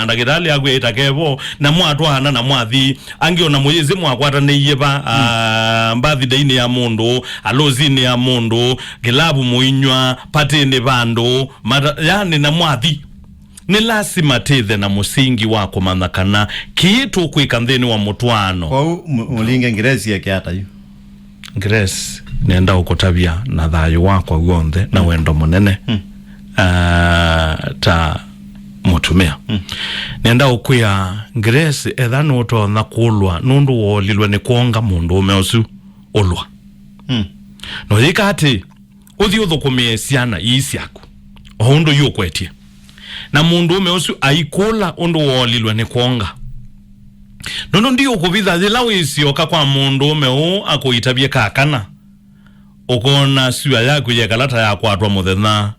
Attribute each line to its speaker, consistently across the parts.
Speaker 1: ndagitali yakwe itakevo na mwatwana na mwathi angiona muyezi mwakwata ne yeba mbathi daini ya mundu alozini ya mundu gilabu muinywa patene bando yani na mwathi ni lazima tethe na musingi wako manakana kitu kuikantheni wa mutwano
Speaker 2: kwa mulinge ngiresi yake hata yu
Speaker 1: Grace nenda ukotabia na thayo wako guonthe na wendo munene ta mutumia nenda ukwia Grace ethano utona kulwa nundu wolilwe ni kuonga mundu umeosu ulwa no yikati uthi uthukumie ciana isiaku oundu yukwetie na mundu umeosu aikula undu wolilwe ni kuonga nono ndio kubitha thila wisioka kwa mundu umeu akuitabie kakana ukona siwa yaku ye kalata ya kwatwa muthena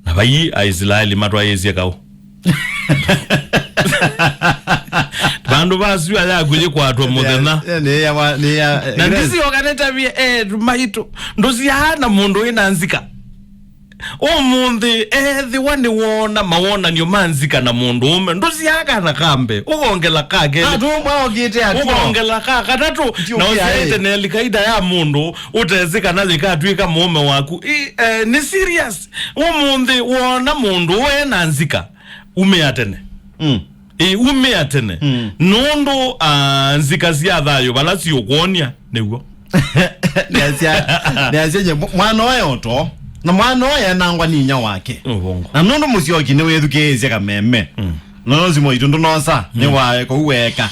Speaker 1: na bai Israeli matwa yesie kau bandu basiwa yaku ye kwatwa muthena na ndisi okanetabie maitu ndozi hana mundu inanzika omundi the one wona mawona nyo manzika na mundu ume ndozi yaka na kambe ukongela kake
Speaker 2: atumwa ogite atwa
Speaker 1: ukongela kaka tatu na usete ne likaida ya mundu utezeka na likatwika mume waku ni serious omundi wona mundu we nanzika ume atene ume atene nondo nzika zia thayo balasi yokuonia neguo
Speaker 2: nyasia mwana oyoto na mwana oya nangwa ni nya wake na nondo musyoki ne wethukeze kameme nono zimo itundu nosa ne wae ko weka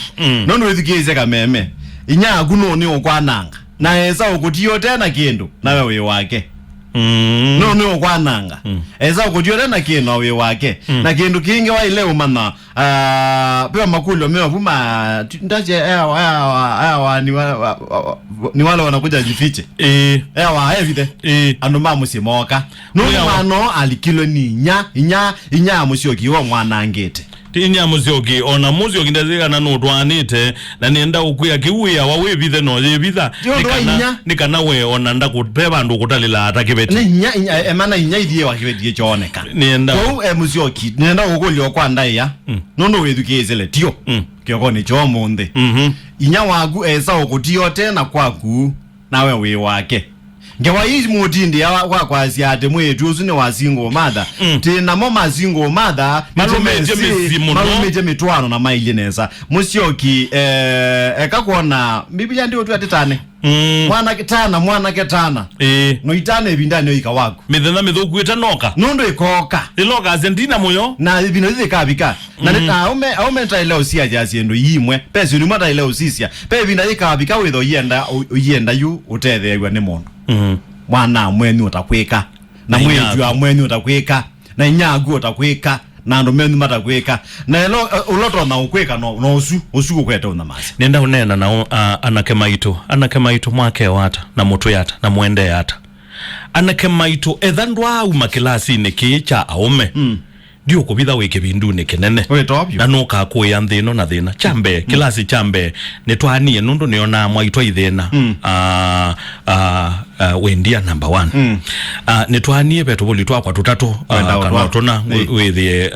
Speaker 2: nono wethukeze kameme inya aguno ni okwananga na eza okutio tena kindu nawe we wake nono okwananga eza okutio tena kindu nawe wake na kindu kinge wa ile umana pewa makulo mewa vuma ndaje ni wale wanakuja jifiche ewa evide ando mamu simoka no alikilo ni inya musyoki wa mwana ngete
Speaker 1: tinya musyoki ona musyoki ndazika na notwanite na nenda ukuya kiuya wawe bithe no yebitha nikana we ona ndakupeba ndo kutalila atakibeti
Speaker 2: nya emana inya idie wakibeti choneka
Speaker 1: nenda
Speaker 2: ko musyoki nenda ukulyo kwa ndaya nono wethukizele tio kyoko ni chomonde inya wagu esa okutio tena kwaku nawe we wake ngewa hizi mutindi ya kwa asiate mwetu usune wasingo mother tina mama singo mother malumeje mitwano na maili nesa musyoki ekakuona biblia ndio tu atitane mwana ketana no itane bindani yo ikawaku
Speaker 1: mithena mithuku itanoka
Speaker 2: nondo ikoka
Speaker 1: iloka Argentina moyo
Speaker 2: na bino zikabika na neta aume taile usia jasiendo yimwe pesi ni mata ile usisia pe binda ikabika witho yenda yu utethegwa ni mono mwana mwenu utakweka na mweju amwenu utakweka na nyagu utakweka na ndo menu matakweka na uloto na ukweka no osu kweta una masi
Speaker 1: nenda unena na anakemaito mwake wata na mutu yata na mwende yata anakemaito ethandwa au makilasi niki cha aume ndio kubitha weke bindune kenene na nuka kuya nthino na thina chambe kilasi chambe nitwanie nundu niona mwaitwa ithena wendia number 1 nitwanie beto boli twakwa tutatu kana tuna withie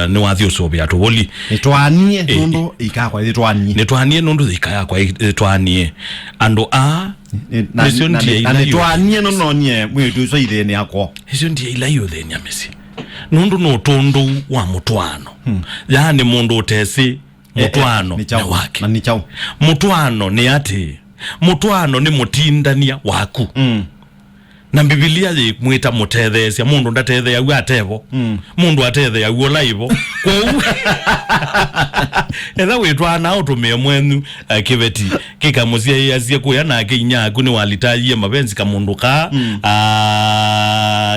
Speaker 1: ni wathi usobia tuboli
Speaker 2: nitwanie nundu ikakwa
Speaker 1: nitwanie nundu ikakwa itwanie ando
Speaker 2: nitwanie nundu nie mwetu so ithene akwa
Speaker 1: hizo ndiye ila yo thenya mesi nundu no tondu wa mutwano yani mundu utesi mutwano
Speaker 2: ni
Speaker 1: wake
Speaker 2: na ni chao
Speaker 1: mutwano ni ati mutwano ni mutindania waku na Biblia ye mwita mutethesia mundu ndatethea yu atevo mundu atetheea yu laivo kwa etha witwana utumie mwenu kiveti kikamusia yasie kuya na kinya kuni walitaye mabenzi ka mundu ka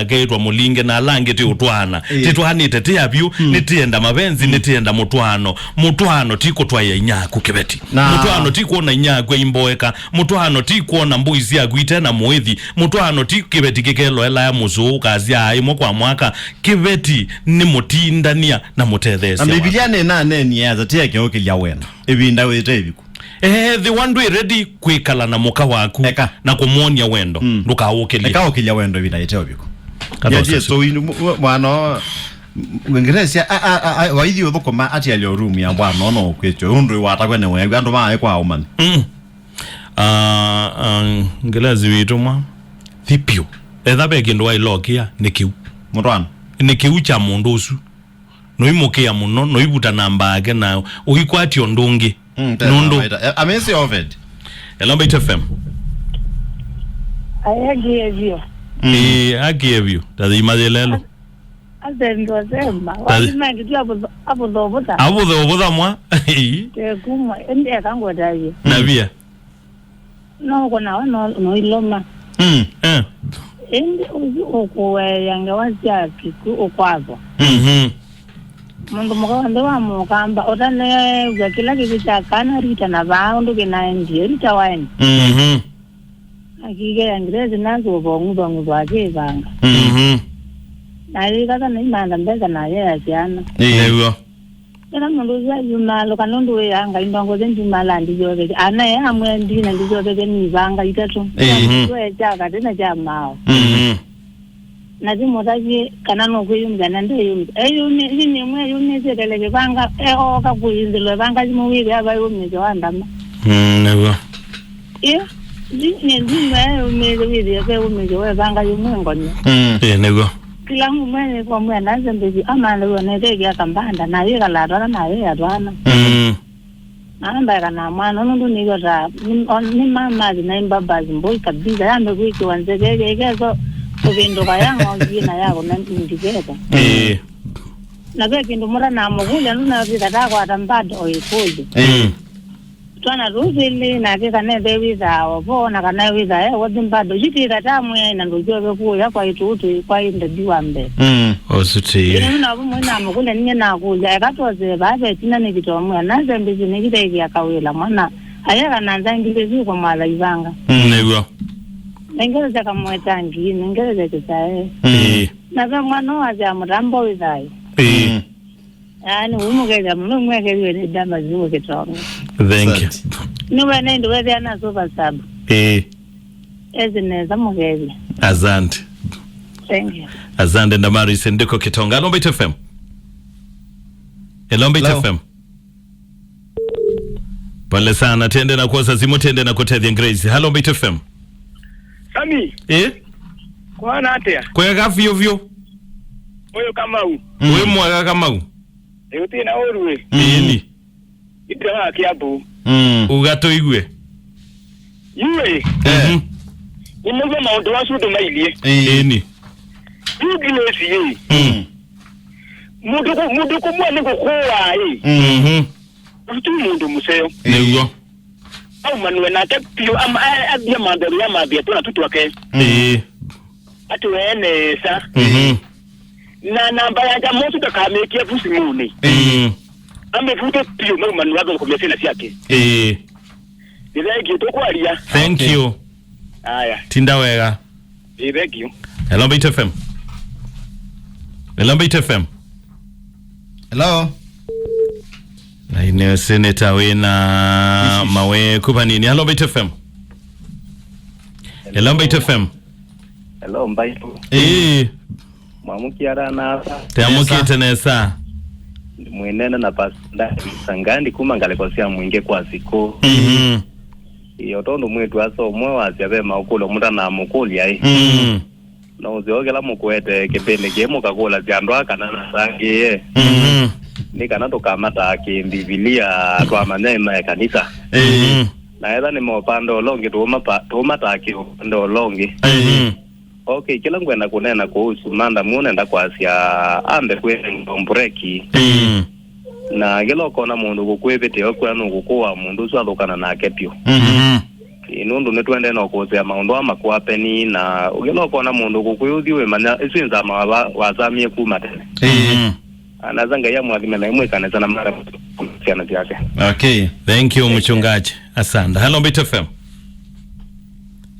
Speaker 1: geitwa mulinge na lange ti utwana titwanite ti abyu nitienda mabenzi nitienda mutwano tiko twaye nyaku kiveti mutwano tiko na nyaku imboeka mutwano tiko na mbuizi agwite na muithi mutwano kibeti kikelo ela ya muzu kazi aimo kwa mwaka kibeti ni mutindania na mutethesa
Speaker 2: na Biblia nena neni yaza teke okilya wena ebinda wete ebiku
Speaker 1: the one way ready kwikala na muka waku na kumuonia wendo nduka okilya
Speaker 2: okilya wendo ebinda yete ebiku yaje so mwana Ngiresi waithio thukuma ati alio room ya bwana no kwecho undu watakwe ne we andu ma kwa umani
Speaker 1: ngelazi witumwa thipio etha be kindu wa ilokia nikiu
Speaker 2: mutwana
Speaker 1: nikiu cha mundu usu no imukia muno no ibuta namba yake na uhikwati ondungi nundu
Speaker 2: amesi ovid
Speaker 1: Elombe FM
Speaker 3: ayagievyo
Speaker 1: agievyo tathi mathelelo
Speaker 3: azendo sema walimangi tu hapo dhobuta
Speaker 1: mwa
Speaker 3: kuma ende kangodaye
Speaker 1: nabia
Speaker 3: no kona no iloma ende ukuwe yanga wasiaki ukwazo mundu mukawande wa mukamba otane uga kila kitu cha kana rita na baundu kina ndiye rita wani akige yangrezi nazo bongu bwaje banga na rika na imanda mbeza na yeye jana
Speaker 1: eyo
Speaker 3: era mundu ya yumalo kanundu yanga indongo zenjumala ndizobe ana ya amwendi na ndizobe ni banga itatu we jaga tena jamao na dimodaji kana no kuyumza nande yumza ni mwe yumeze delege banga o ka kuyindilo banga jimuwi aba yumeze wandama
Speaker 1: eyo
Speaker 3: ni mwe yumeze widi ke yumeze we banga yumwengonyo
Speaker 1: eyo
Speaker 3: kila mwe kwa mwe naze mbezi amana wone tege akambanda na yega la dora na yega dwana amba kana mwana nundu nigora ni mama na imbabazi mboi kabisa yambe kuiki wanzegege kezo ubindu kayango ngina yako na ndiketa na ke kindu mura na mugula nuna vita kwa tambado oikoje twana ruzili na ke kana bewiza obona kana wiza wodimbado jitira tamwe na ndojobe kuya kwa itutu kwa inde diwambe
Speaker 1: osuti
Speaker 3: nuna bumuna mugula ninye na kuja ekatoze babe tina ni bitomwe na zembe zinigite yakawela mwana ayaka nanza ngibezi kwa mala ibanga
Speaker 1: eyo
Speaker 3: Nengereza kamwetangi, nengereza kisae. Na kwa mwana waja murambo wizai. Yani umugeza mwegezi wene dama zimu kitonga.
Speaker 1: Thank you.
Speaker 3: Nuwe nendo wezi ana super sub. Ezi neza mugezi.
Speaker 1: Asante.
Speaker 3: Thank you.
Speaker 1: Asante Ndamari Sendiko Kitonga. Elombe FM. Elombe FM. Pale sana tende na kuosa simu tende na kutedhi Grace. Elombe FM.
Speaker 4: Sami. Kwa na atea.
Speaker 1: Kwa gafi ovyo.
Speaker 4: Oyo Kamau.
Speaker 1: Wewe mwaga Kamau.
Speaker 4: Yote na orwe.
Speaker 1: Ni.
Speaker 4: Itawa kiapo.
Speaker 1: Ugato igwe.
Speaker 4: Yue. Nimeze maondo wasudo mailie.
Speaker 1: Ni.
Speaker 4: Yugilesi ye. Mudu ko mwana ko kwa Utu mundu museo.
Speaker 1: Neyo.
Speaker 4: Au manwe na tapio ama abia mandari ya mabia tuna tutu wake. Atu wene sa. Na namba ya jamosu da kamekia fusi muni. Ame futo pio manu wago kumese na siake. Nilegi to kwa alia.
Speaker 1: Thank you.
Speaker 4: Aya.
Speaker 1: Tinda wega.
Speaker 4: Thank you.
Speaker 1: Elombe FM. Elombe FM.
Speaker 2: Hello.
Speaker 1: Na ine seneta wena mawe kupa nini. Elombe FM. Elombe FM.
Speaker 5: Hello mbaitu. Mwamuki arana.
Speaker 1: Teamuki tenesa.
Speaker 5: Mwenena na pasanda sangandi kuma ngalekosia mwinge kwa ziko. Iyo tondo mwetu aso mwe waziabe maukulo muda na mukuli ai. Na uziogela mukwete kipende kemo kakola ziandwa kanana sangi ni kanato kamata kimbibilia kwa manema ya kanisa. Na eza ni mopando longi tuuma taki upando longi. Okay, kila ngwenda kunena kuhusu manda munenda kwasia ambe kwene mbreki. Na gelo kona mundu kukwebete okwanu kukuwa mundu swalukana na kepyo. Inundu netwende no kozea maundu amakwapeni na gelo kona mundu kukuyudhiwe manya isinza wazamie kumatene. Anazanga ya mwadime na imwe kaneza na mara kusiana yake.
Speaker 1: Okay, thank you mchungaji. Asante. Hello Bit FM.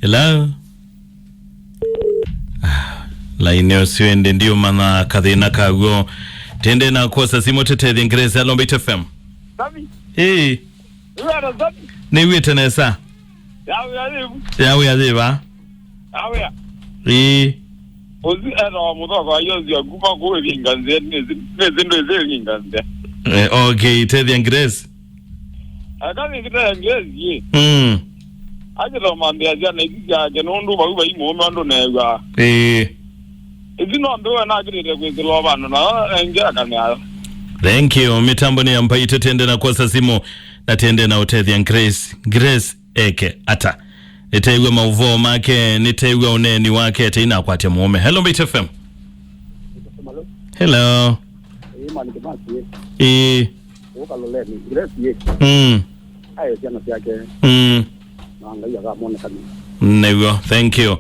Speaker 1: Hello. Laini usiende ndio maana kadhina kago tende na kosa simu tete Ingereza. Hello Bit FM.
Speaker 4: Sami.
Speaker 1: Uara Sami. Ni wite nesa.
Speaker 4: Yawe
Speaker 1: ya ziba.
Speaker 4: Yawe.
Speaker 6: ozi ana mutoko ayozi aguma ko linganze nezindo ezelinganze
Speaker 1: Okay, Teddy and Grace.
Speaker 6: akani kita ngezi ajira mande ajana ikija genondu bakuba imo ndo nega izino ndo na agirire kwizilo bano na enja kana.
Speaker 1: Thank you. Mitambo ni ampai tutende na kwa sasimo na tende na Teddy and Grace eke ata nitaiwe mauvo make nitaiwe uneni wake tina kwa muome. Hello Bit FM. Hello. Nego, thank you.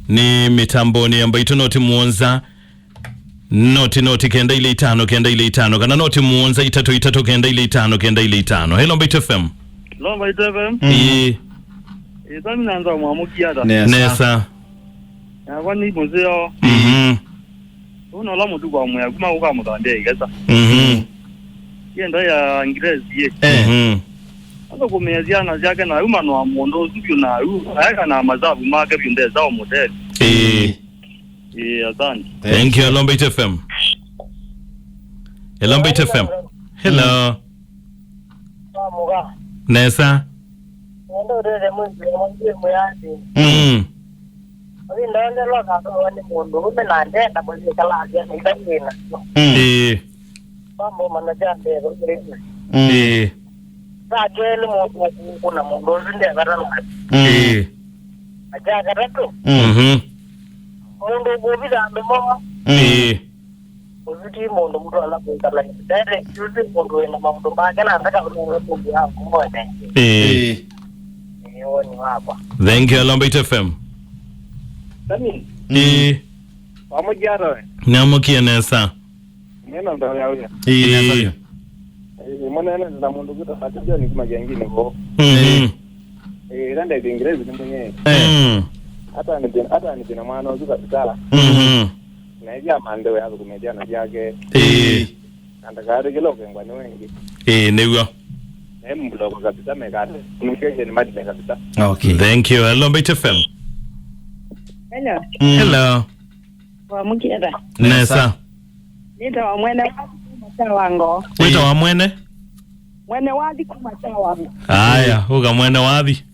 Speaker 1: Ni mitambo ni ambayo tunoti muonza noti kenda ile itano kana noti muonza itatu kenda ile itano. Hello Bit FM.
Speaker 6: Hello Bit FM. Sami nanza mwamukiada.
Speaker 1: Nesa.
Speaker 6: Kwani muzeo. Uno la mutu kwa mwe kuma uka mutande igasa. Yenda ya Ingerezi ye. Ando kumeziana zake na umano wa mondo zubyo na aka na mazabu make binde zao model. Asante.
Speaker 1: Thank you. Hello Bit FM. Hello Bit FM. Hello. Nesa.
Speaker 3: Ndo de muyandi. Ndende loka to wani mundu umenande ndabuli kala ya ndangina. Mambo manajande ngirisi. Sajele mo kuna mundu zinde garana. Aja garatu. Mundu bobida ndemo. Uzuti mundu mtu ala kala direct uzuti mundu ina mundu magana ndaka mundu ya kumone.
Speaker 1: Thank you. Lomba FM.
Speaker 6: Sami. Wamujara.
Speaker 1: Namukia Nesa.
Speaker 6: Nena ndo ya uya.
Speaker 1: Nesa.
Speaker 6: Mwana na mundu kuta fatija ni kuma jengine ko. Randa Ingerezi ndenge. Hata ni bina mwana uzuka bitala. Na ya mando ya kumedia na yake. Andagari kilo kwengwa wengi.
Speaker 1: Newa.
Speaker 2: Okay.
Speaker 1: Thank you. Hello Bit FM.
Speaker 3: Hello.
Speaker 1: Hello.
Speaker 3: Wamukiada.
Speaker 1: Nesa.
Speaker 3: Nita wa mwene wango.
Speaker 1: Wita wa mwene?
Speaker 3: Mwene wadi kumacha wango.
Speaker 1: Aya, uga mwene wadi.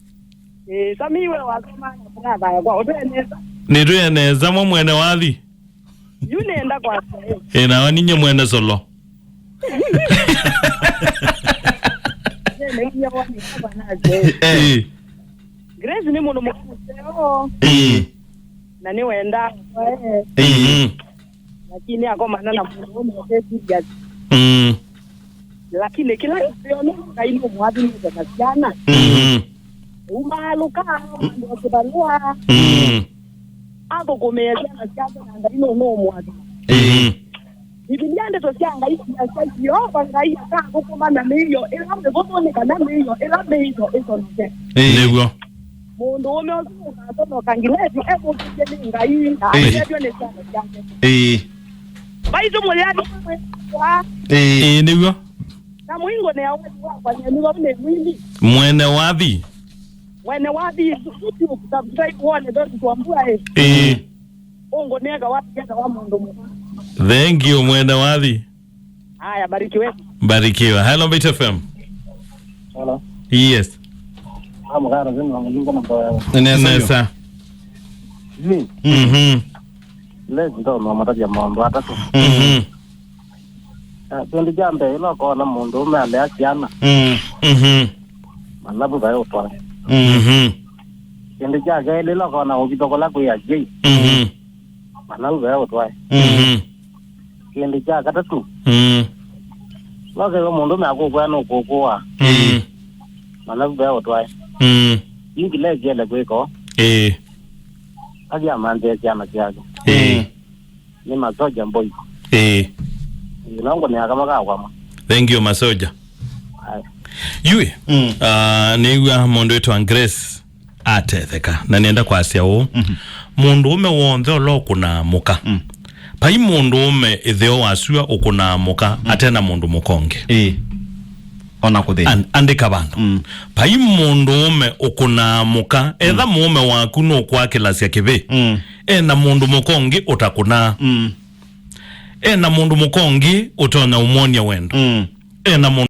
Speaker 3: Samiwe wasema na brother kwa obeneza.
Speaker 1: Niruye neza mwa mwene wadi.
Speaker 3: Yunenda kwa sasa.
Speaker 1: Na waninye mwene solo.
Speaker 3: Grace ni mundu mukuseo. Na ni wenda lakini akoma na mundu mukesija. Lakini kila kitu kaino mwadi ni za jana. Umaluka ndo kubalua. Ako kumeza na jana na ndino no mwadi. Ibinyande to cyanga isi yo bangayi kango kumana niyo elambe goboneka na niyo elambe hizo nje.
Speaker 1: Nego.
Speaker 3: Mundu umeozuka tono kangilezi ebo kujeni ngai ayebyo ne cyanga cyanga. Baito mulyani kwa.
Speaker 1: Nego.
Speaker 3: Na mwingo ne awadi kwa nyeni wabune mwili.
Speaker 1: Mwene wapi?
Speaker 3: Mwene wapi uti ukutafuta uone ndo tuambua Ongo nega wapi kenda wa mundu.
Speaker 1: Thank you mwene wapi?
Speaker 3: Haya barikiwe.
Speaker 1: Barikiwa. Hello Bit FM.
Speaker 6: Hello.
Speaker 1: Yes.
Speaker 6: Amugara zenu ngingo mbawa.
Speaker 1: Nesa.
Speaker 6: Lezi ndo mataja mambo atatu. Tundi jambe ilo kona mundu umele akiana. Malabu bayo kwa. Tundi jaga ilo kona ukitokola kuya jei. Malabu bayo kwa. Tundi jaga tatu. Loke mundu mako kwa no kokoa. Malabu bayo kwa. Ingi lezi ele kweko. Agi amande akiana kiago. Ni masoja mboi. Nongo ni akamaka kwa.
Speaker 1: Thank you masoja. Yui. Niwa mundu wetu wa Grace atetheka na nienda kwa asia huu. Mundu ume wonde olo kuna muka. Pai mundu ume itheo wasua ukuna muka atena mundu mukonge.
Speaker 2: Ona kuthi.
Speaker 1: Andika bandu. Pai mundu ume ukuna muka etha mume waku no kwa kilasi ya kibe. ena mundu mukongi utakuna ena mundu mukongi utona umonia wendo ena mundu